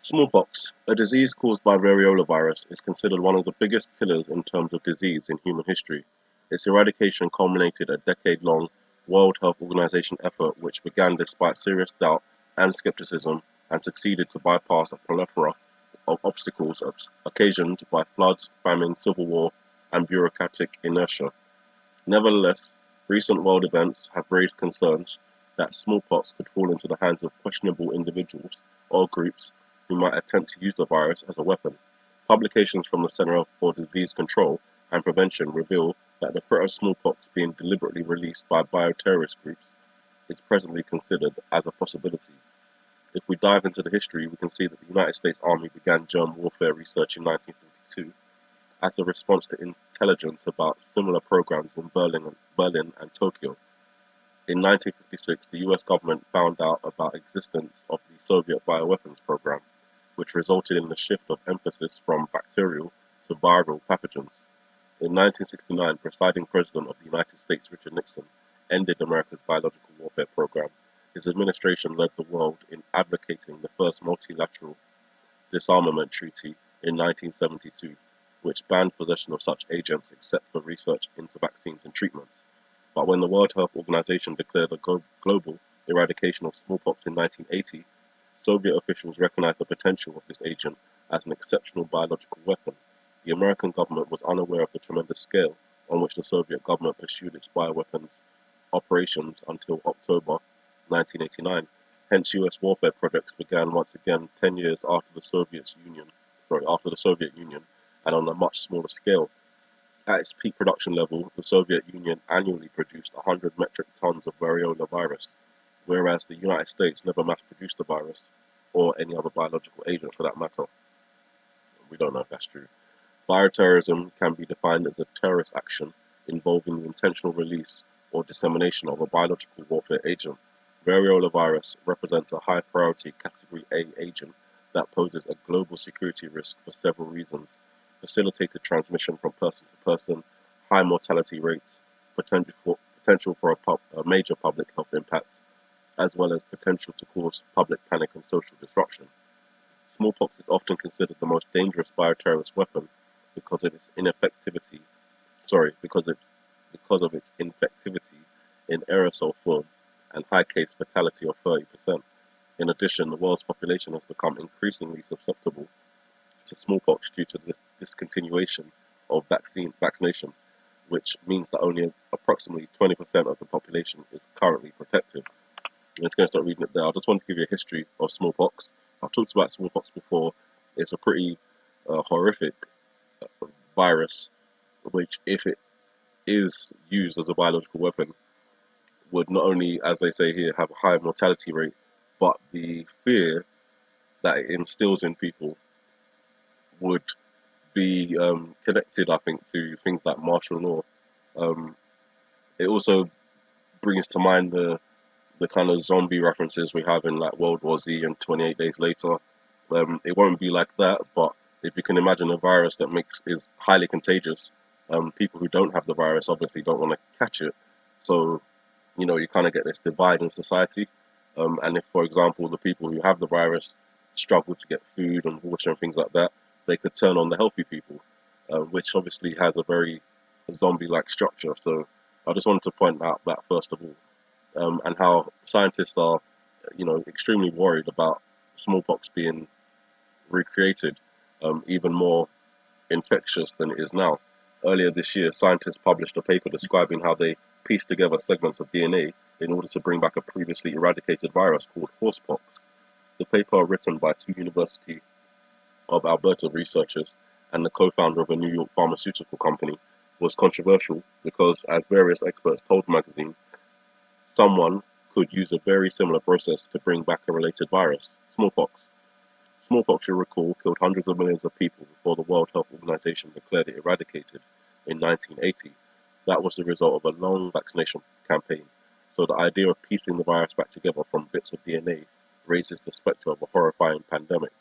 Smallpox, a disease caused by variola virus, is considered one of the biggest killers in terms of disease in human history. Its eradication culminated a decade-long World Health Organization effort which began despite serious doubt and skepticism and succeeded to bypass a plethora of obstacles occasioned by floods, famine, civil war, and bureaucratic inertia. Nevertheless, recent world events have raised concerns that smallpox could fall into the hands of questionable individuals or groups who might attempt to use the virus as a weapon. Publications from the Center for Disease Control and Prevention reveal that the threat of smallpox being deliberately released by bioterrorist groups is presently considered as a possibility. If we dive into the history, we can see that the United States Army began germ warfare research in 1942 as a response to intelligence about similar programs in Berlin and Tokyo. In 1956, the US government found out about the existence of the Soviet bioweapons program, which resulted in the shift of emphasis from bacterial to viral pathogens. In 1969, presiding president of the United States, Richard Nixon, ended America's biological warfare program. His administration led the world in advocating the first multilateral disarmament treaty in 1972, which banned possession of such agents except for research into vaccines and treatments. But when the World Health Organization declared a global eradication of smallpox in 1980, Soviet officials recognized the potential of this agent as an exceptional biological weapon. The American government was unaware of the tremendous scale on which the Soviet government pursued its bioweapons operations until October 1989. Hence, U.S. warfare projects began once again 10 years after the Soviet Union, and on a much smaller scale. At its peak production level, the Soviet Union annually produced 100 metric tons of variola virus, whereas the United States never mass-produced the virus, or any other biological agent for that matter. We don't know if that's true. Bioterrorism can be defined as a terrorist action involving the intentional release or dissemination of a biological warfare agent. Variola virus represents a high-priority Category A agent that poses a global security risk for several reasons: facilitated transmission from person to person, high mortality rates, potential for a major public health impact, as well as potential to cause public panic and social disruption. Smallpox is often considered the most dangerous bioterrorist weapon because of its ineffectivity. Sorry, because of its infectivity in aerosol form and high case fatality of 30%. In addition, the world's population has become increasingly susceptible to smallpox due to the discontinuation of vaccination, which means that only approximately 20% of the population is currently protected. I'm just going to start reading it there. I just want to give you a history of smallpox. I've talked about smallpox before. It's a pretty horrific virus, which, if it is used as a biological weapon, would not only, as they say here, have a high mortality rate, but the fear that it instills in people would be connected, I think, to things like martial law. Um, it also brings to mind the kind of zombie references we have in like World War Z and 28 Days Later. It won't be like that, but if you can imagine a virus that is highly contagious, people who don't have the virus obviously don't want to catch it. So, you kind of get this divide in society. And if, for example, the people who have the virus struggle to get food and water and things like that, they could turn on the healthy people, which obviously has a very zombie-like structure. So I just wanted to point out that first of all, and how scientists are, extremely worried about smallpox being recreated, even more infectious than it is now. Earlier this year, scientists published a paper describing how they pieced together segments of DNA in order to bring back a previously eradicated virus called horsepox. The paper, written by two University of Alberta researchers and the co-founder of a New York pharmaceutical company, was controversial because, as various experts told the magazine, someone could use a very similar process to bring back a related virus, smallpox. Smallpox, you recall, killed hundreds of millions of people before the World Health Organization declared it eradicated in 1980. That was the result of a long vaccination campaign. So the idea of piecing the virus back together from bits of DNA raises the specter of a horrifying pandemic.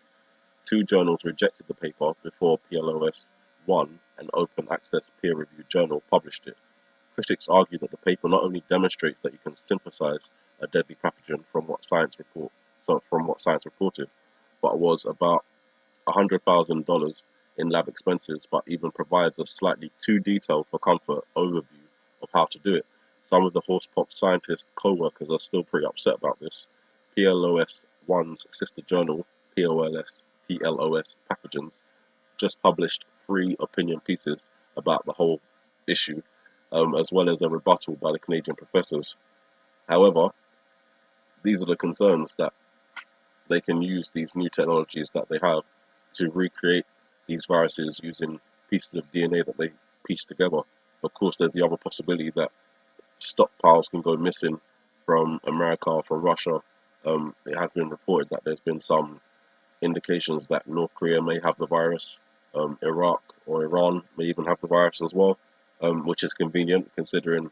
Two journals rejected the paper before PLOS One, an open access peer-reviewed journal, published it. Critics argue that the paper not only demonstrates that you can synthesize a deadly pathogen from what science reported, but was about $100,000 in lab expenses, but even provides a slightly too detailed for comfort overview of how to do it. Some of the horsepox scientists' co-workers are still pretty upset about this. PLOS One's sister journal, PLOS Pathogens, just published 3 opinion pieces about the whole issue, as well as a rebuttal by the Canadian professors. However, these are the concerns that they can use these new technologies that they have to recreate these viruses using pieces of DNA that they piece together. Of course, there's the other possibility that stockpiles can go missing from America or from Russia. It has been reported that there's been some indications that North Korea may have the virus, Iraq or Iran may even have the virus as well, which is convenient considering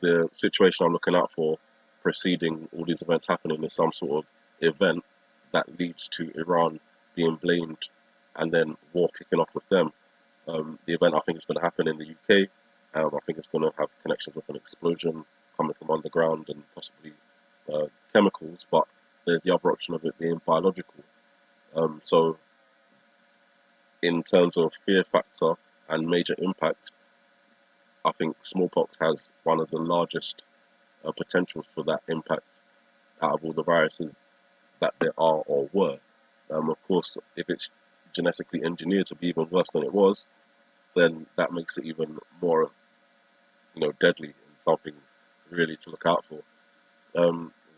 the situation I'm looking out for preceding all these events happening is some sort of event that leads to Iran being blamed and then war kicking off with them. The event I think is going to happen in the UK. I think it's going to have connections with an explosion coming from underground and possibly chemicals, but there's the other option of it being biological. So in terms of fear factor and major impact, I think smallpox has one of the largest potentials for that impact out of all the viruses that there are or were. Of course, if it's genetically engineered to be even worse than it was, then that makes it even more, deadly and something really to look out for.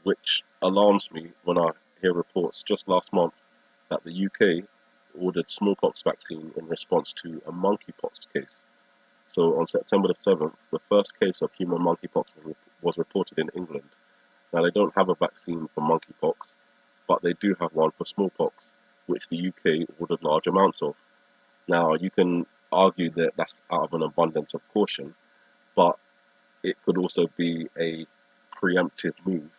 Which alarms me when I hear reports just last month that the UK ordered smallpox vaccine in response to a monkeypox case. So on September the 7th, the first case of human monkeypox was reported in England. Now they don't have a vaccine for monkeypox, but they do have one for smallpox, which the UK ordered large amounts of. Now you can argue that that's out of an abundance of caution, but it could also be a preemptive move,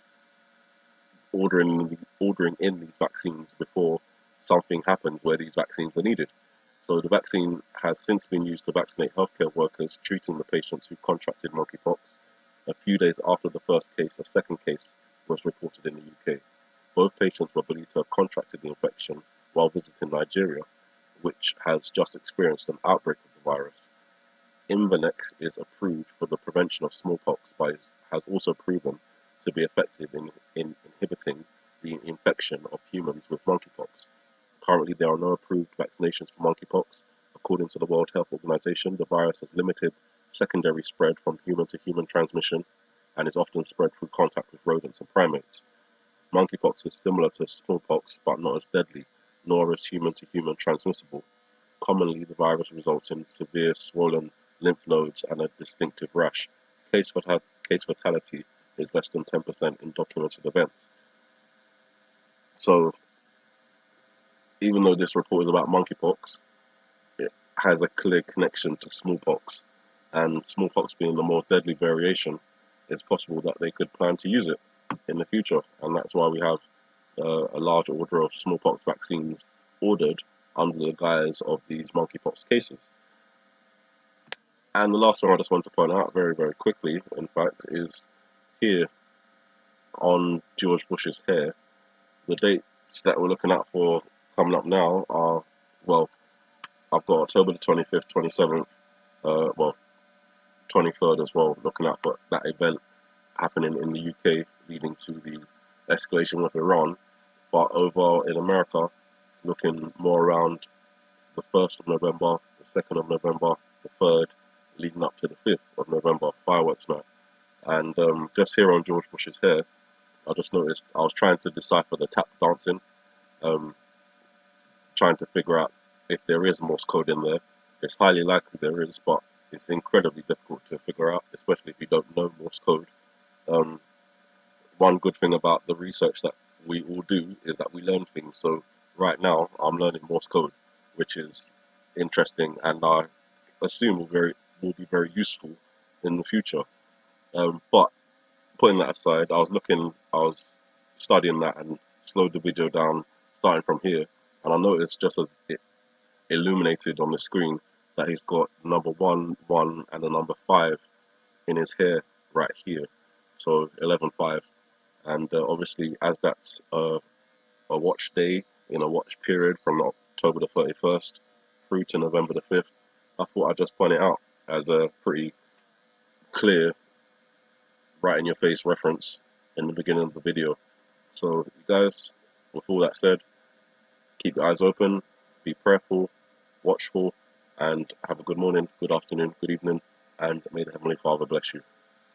ordering in these vaccines before something happens where these vaccines are needed. So the vaccine has since been used to vaccinate healthcare workers treating the patients who contracted monkeypox. A few days after the first case, a second case was reported in the UK. Both patients were believed to have contracted the infection while visiting Nigeria, which has just experienced an outbreak of the virus. Imvanex is approved for the prevention of smallpox, but has also proven to be effective in inhibiting the infection of humans with monkeypox. Currently, there are no approved vaccinations for monkeypox. According to the World Health Organization, the virus has limited secondary spread from human to human transmission and is often spread through contact with rodents and primates. Monkeypox is similar to smallpox but not as deadly, nor as human to human transmissible. Commonly, the virus results in severe swollen lymph nodes and a distinctive rash. Case fatality is less than 10% in documented events. So, even though this report is about monkeypox, it has a clear connection to smallpox. And smallpox being the more deadly variation, it's possible that they could plan to use it in the future. And that's why we have a large order of smallpox vaccines ordered under the guise of these monkeypox cases. And the last one I just want to point out very, very quickly, in fact, is here on George Bush's hair. The dates that we're looking at for coming up now are, well, I've got October the 25th, 27th, 23rd as well, looking out for that event happening in the UK leading to the escalation with Iran. But over in America, looking more around the 1st of November, the 2nd of November, the 3rd, leading up to the 5th of November, fireworks night. And just here on George Bush's hair, I just noticed I was trying to decipher the tap dancing, trying to figure out if there is Morse code in there. It's highly likely there is, but it's incredibly difficult to figure out, especially if you don't know Morse code. One good thing about the research that we all do is that we learn things. So right now, I'm learning Morse code, which is interesting, and I assume will be very useful in the future. But putting that aside, I was studying that and slowed the video down, starting from here, and I noticed just as it illuminated on the screen that he's got number 1, 1, and the number 5 in his hair right here. So 11, 5. And obviously, as that's a watch day in a watch period from October the 31st through to November the 5th. I thought I'd just point it out as a pretty clear, right in your face reference in the beginning of the video. So, you guys, with all that said, keep your eyes open, be prayerful, watchful, and have a good morning, good afternoon, good evening, and may the Heavenly Father bless you.